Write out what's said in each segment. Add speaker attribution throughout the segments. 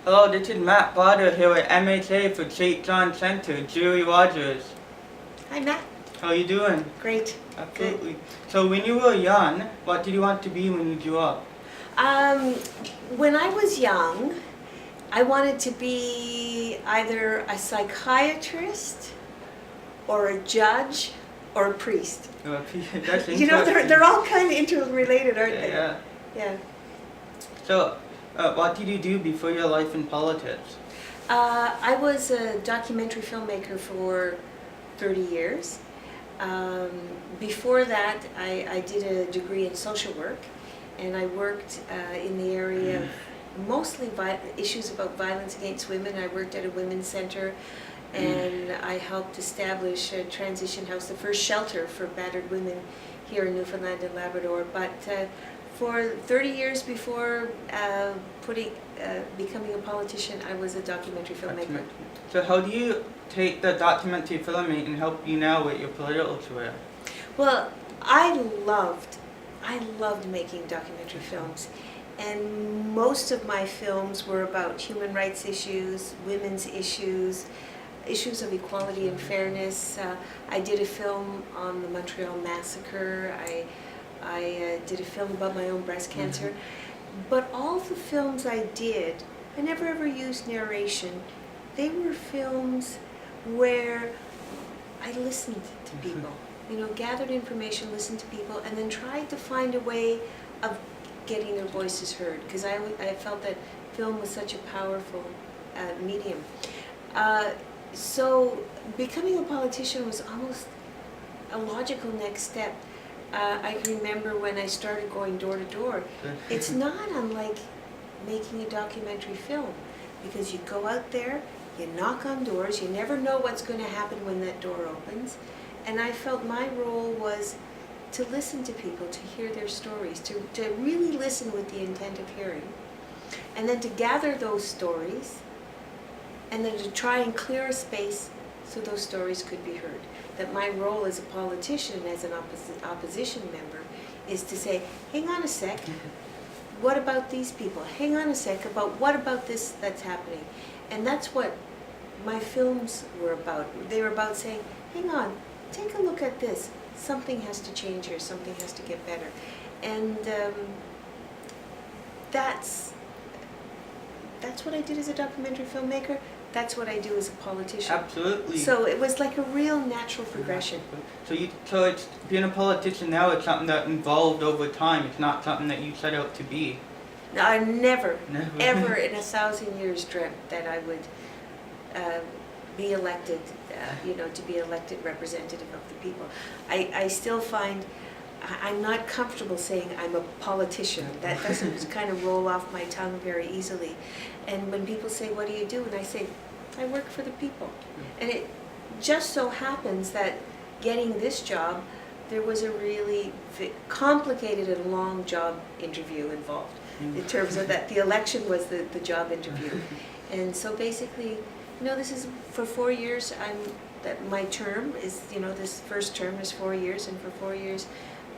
Speaker 1: Hello, this is Matt Barter here with MHA for St. John Center, Gerry Rogers.
Speaker 2: Hi, Matt.
Speaker 1: How are you doing?
Speaker 2: Great.
Speaker 1: Absolutely. Good. So when you were young, what did you want to be when you grew up?
Speaker 2: When I was young, I wanted to be either a psychiatrist or a judge or a priest.
Speaker 1: That's
Speaker 2: You know, they're all kind of interrelated, aren't they?
Speaker 1: Yeah.
Speaker 2: Yeah.
Speaker 1: So, what did you do before your life in politics?
Speaker 2: I was a documentary filmmaker for 30 years. Before that, I did a degree in social work, and I worked in the area of mostly issues about violence against women. I worked at a women's center, and I helped establish a transition house, the first shelter for battered women here in Newfoundland and Labrador. But for 30 years before becoming a politician, I was a documentary filmmaker.
Speaker 1: So how do you take the documentary filmmaking and help you now with your political career?
Speaker 2: Well, I loved making documentary films, and most of my films were about human rights issues, women's issues, issues of equality and fairness. I did a film on the Montreal Massacre. I did a film about my own breast cancer. But all the films I did, I never ever used narration. They were films where I listened to people, you know, gathered information, listened to people, and then tried to find a way of getting their voices heard, because I felt that film was such a powerful medium. So becoming a politician was almost a logical next step. I remember when I started going door to door, it's not unlike making a documentary film, because you go out there, you knock on doors, you never know what's going to happen when that door opens, and I felt my role was to listen to people, to hear their stories, to really listen with the intent of hearing, and then to gather those stories, and then to try and clear a space so those stories could be heard. That my role as a politician, as an opposition member, is to say, hang on a sec, what about these people? Hang on a sec, what about this that's happening? And that's what my films were about. They were about saying, hang on, take a look at this. Something has to change here, something has to get better. And that's what I did as a documentary filmmaker. That's what I do as a politician.
Speaker 1: Absolutely.
Speaker 2: So it was like a real natural progression.
Speaker 1: So it's being a politician now, it's something that evolved over time. It's not something that you set out to be.
Speaker 2: No, I never, ever in 1,000 years dreamt that I would be elected, you know, to be elected representative of the people. I still find I'm not comfortable saying I'm a politician. That doesn't kind of roll off my tongue very easily. And when people say, what do you do? And I say, I work for the people. And it just so happens that getting this job, there was a really complicated and long job interview involved. In terms of that, the election was the job interview. And so basically, you know, this is for 4 years, my term is, you know, this first term is 4 years, and for 4 years,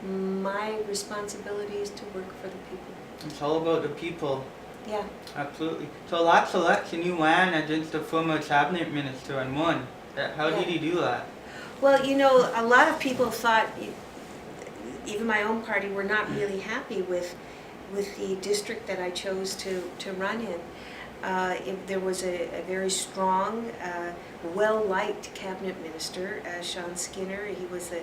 Speaker 2: my responsibility is to work for the people.
Speaker 1: It's all about the people.
Speaker 2: Yeah.
Speaker 1: Absolutely. So last election you ran against the former cabinet minister and won. How did you do that?
Speaker 2: Well, you know, a lot of people thought, even my own party, were not really happy with the district that I chose to run in. There was a very strong, well-liked cabinet minister, Sean Skinner. He was the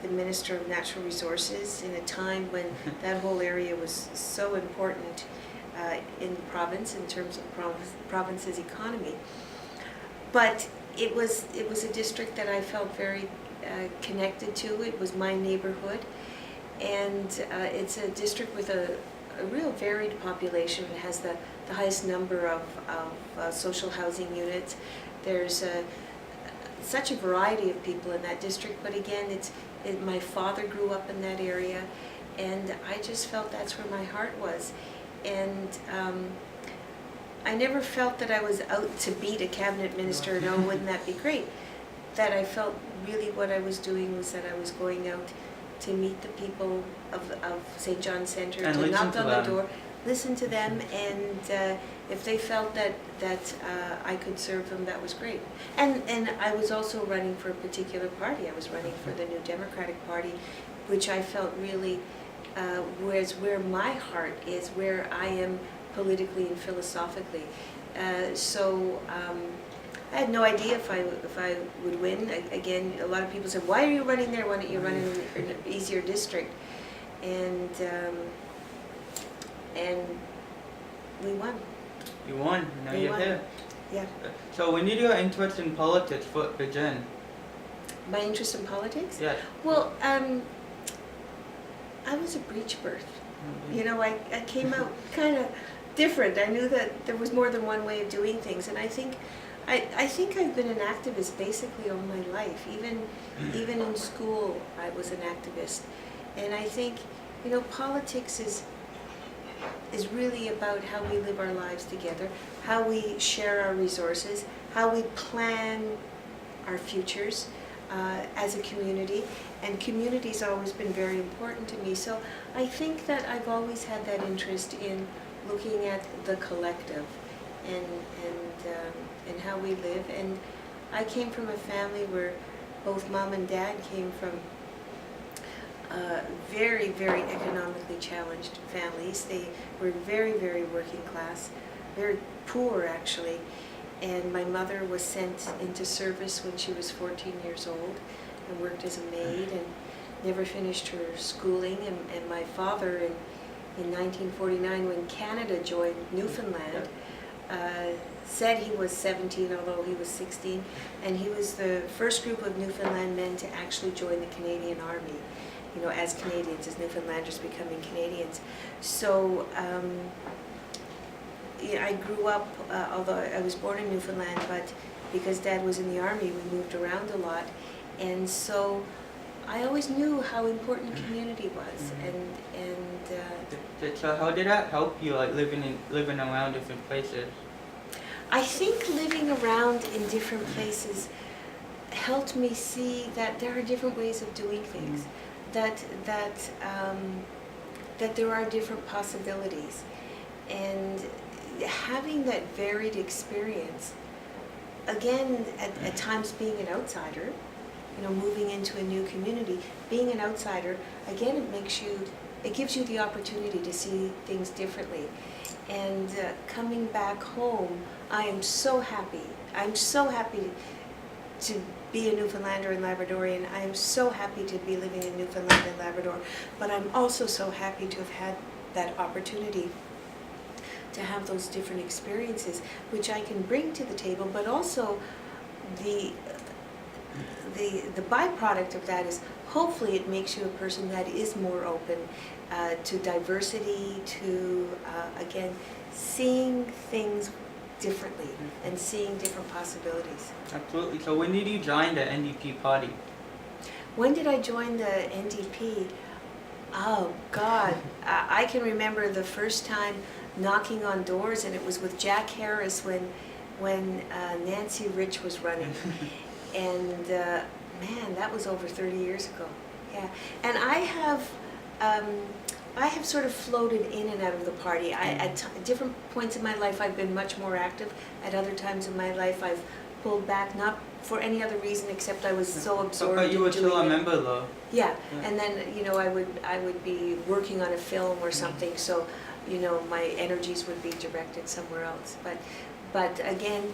Speaker 2: Minister of Natural Resources in a time when that whole area was so important in the province in terms of province's economy. But it was a district that I felt very connected to. It was my neighborhood, and it's a district with a real varied population. It has the highest number of social housing units. There's such a variety of people in that district, but again, my father grew up in that area, and I just felt that's where my heart was. And I never felt that I was out to beat a cabinet minister, and oh, wouldn't that be great? That I felt really what I was doing was that I was going out to meet the people of St. John Centre, to knock on the door, listen to them, and if they felt that I could serve them, that was great. And I was also running for a particular party. I was running for the New Democratic Party, which I felt really was where my heart is, where I am politically and philosophically. So I had no idea if I would win. Again, a lot of people said, "Why are you running there? Why don't you run in an easier district?" And we won.
Speaker 1: You won. Now
Speaker 2: We
Speaker 1: you're
Speaker 2: won.
Speaker 1: here.
Speaker 2: Yeah.
Speaker 1: So when did your interest in politics begin?
Speaker 2: My interest in politics?
Speaker 1: Yes.
Speaker 2: Well, I was a breech birth. You know, I came out kind of different. I knew that there was more than one way of doing things, and I think I've been an activist basically all my life. Even in school, I was an activist, and I think, you know, politics is really about how we live our lives together, how we share our resources, how we plan our futures as a community. And community's always been very important to me. So I think that I've always had that interest in looking at the collective and how we live. And I came from a family where both mom and dad came from very, very economically challenged families. They were very, very working class, very poor actually. And my mother was sent into service when she was 14 years old and worked as a maid and never finished her schooling. And my father in 1949, when Canada joined Newfoundland, said he was 17, although he was 16, and he was the first group of Newfoundland men to actually join the Canadian Army, you know, as Canadians, as Newfoundlanders becoming Canadians. So yeah, I grew up, although I was born in Newfoundland, but because Dad was in the Army, we moved around a lot. And so I always knew how important community was.
Speaker 1: So how did that help you, like living around different places?
Speaker 2: I think living around in different places helped me see that there are different ways of doing things, that there are different possibilities, and having that varied experience. Again, at times being an outsider, you know, moving into a new community, being an outsider, again, it gives you the opportunity to see things differently. And coming back home, I am so happy. I'm so happy to be a Newfoundlander and Labradorian. I am so happy to be living in Newfoundland and Labrador. But I'm also so happy to have had that opportunity to have those different experiences, which I can bring to the table. But also, the byproduct of that is hopefully it makes you a person that is more open to diversity, to again seeing things differently and seeing different possibilities.
Speaker 1: Absolutely. So when did you join the NDP party?
Speaker 2: When did I join the NDP? Oh God, I can remember the first time knocking on doors, and it was with Jack Harris when Nancy Rich was running. And man, that was over 30 years ago. Yeah, and I have sort of floated in and out of the party. At different points in my life, I've been much more active. At other times in my life, I've pulled back, not for any other reason except I was so absorbed
Speaker 1: But you were
Speaker 2: in doing
Speaker 1: still a
Speaker 2: it.
Speaker 1: member though.
Speaker 2: Yeah, and then, you know, I would be working on a film or something, so, you know, my energies would be directed somewhere else. But again,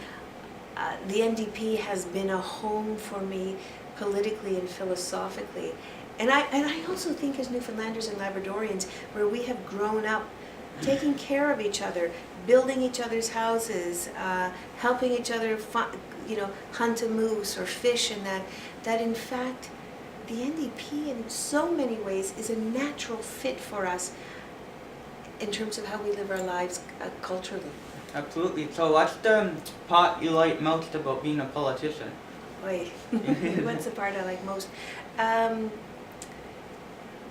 Speaker 2: the NDP has been a home for me politically and philosophically. And I also think as Newfoundlanders and Labradorians, where we have grown up taking care of each other, building each other's houses, helping each other, you know, hunt a moose or fish, and that in fact, the NDP in so many ways is a natural fit for us in terms of how we live our lives culturally.
Speaker 1: Absolutely. So what's the part you like most about being a politician?
Speaker 2: Oy. What's the part I like most?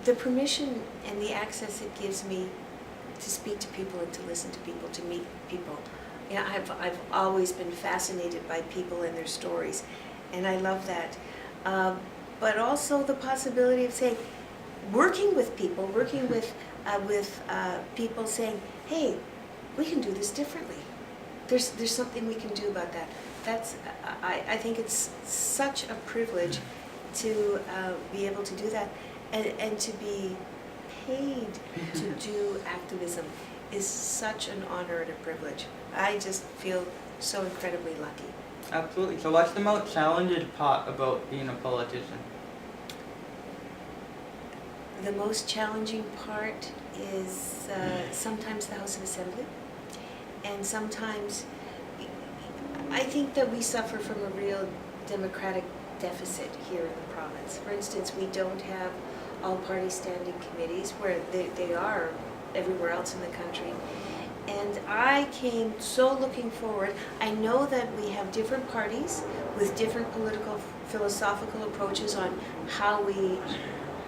Speaker 2: The permission and the access it gives me to speak to people and to listen to people, to meet people. Yeah, I've always been fascinated by people and their stories, and I love that. But also the possibility of saying, working with people, people saying, hey, we can do this differently. There's something we can do about that. I think it's such a privilege to be able to do that, and to be paid to do activism is such an honor and a privilege. I just feel so incredibly lucky.
Speaker 1: Absolutely. So what's the most challenging part about being a politician?
Speaker 2: The most challenging part is sometimes the House of Assembly, and sometimes I think that we suffer from a real democratic deficit here in the province. For instance, we don't have all-party standing committees where they are everywhere else in the country. And I came so looking forward. I know that we have different parties with different political, philosophical approaches on how we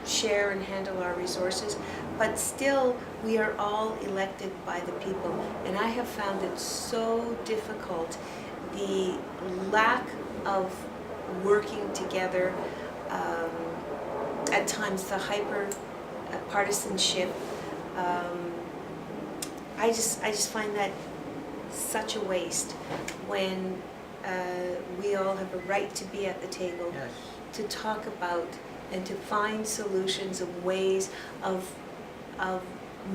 Speaker 2: share and handle our resources, but still we are all elected by the people. And I have found it so difficult, the lack of working together, at times the hyper partisanship. I just find that such a waste when we all have a right to be at the table,
Speaker 1: Yes.
Speaker 2: to talk about and to find solutions of ways of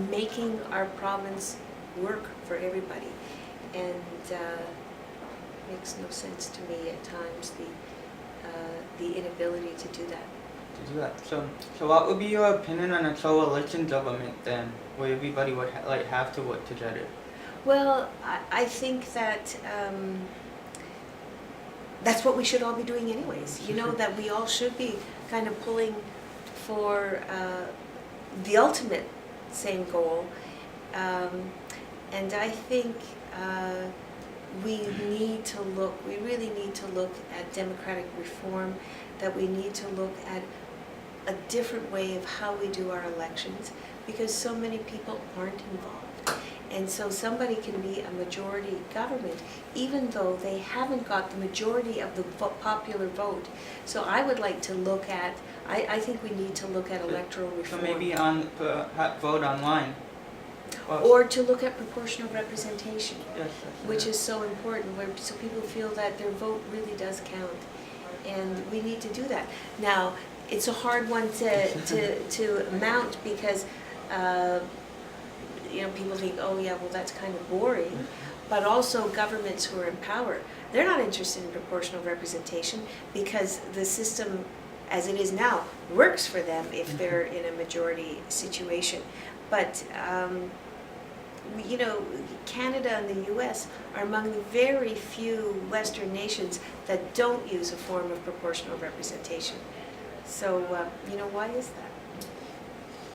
Speaker 2: making our province work for everybody. And makes no sense to me at times, the inability to do that.
Speaker 1: To do that. So what would be your opinion on a coalition government then, where everybody would have to work together?
Speaker 2: Well, I think that that's what we should all be doing anyways. You know, that we all should be kind of pulling for the ultimate same goal. And I think we really need to look at democratic reform, that we need to look at a different way of how we do our elections, because so many people aren't involved. And so somebody can be a majority government even though they haven't got the majority of the popular vote. So I would like to look at, I think we need to look at electoral reform.
Speaker 1: So maybe vote online.
Speaker 2: Or to look at proportional representation,
Speaker 1: Yes,
Speaker 2: which is so important, so people feel that their vote really does count. And we need to do that. Now, it's a hard one to mount because people think, oh yeah, well that's kind of boring. But also governments who are in power, they're not interested in proportional representation because the system as it is now works for them if they're in a majority situation. But Canada and the US are among the very few Western nations that don't use a form of proportional representation. So, why is that?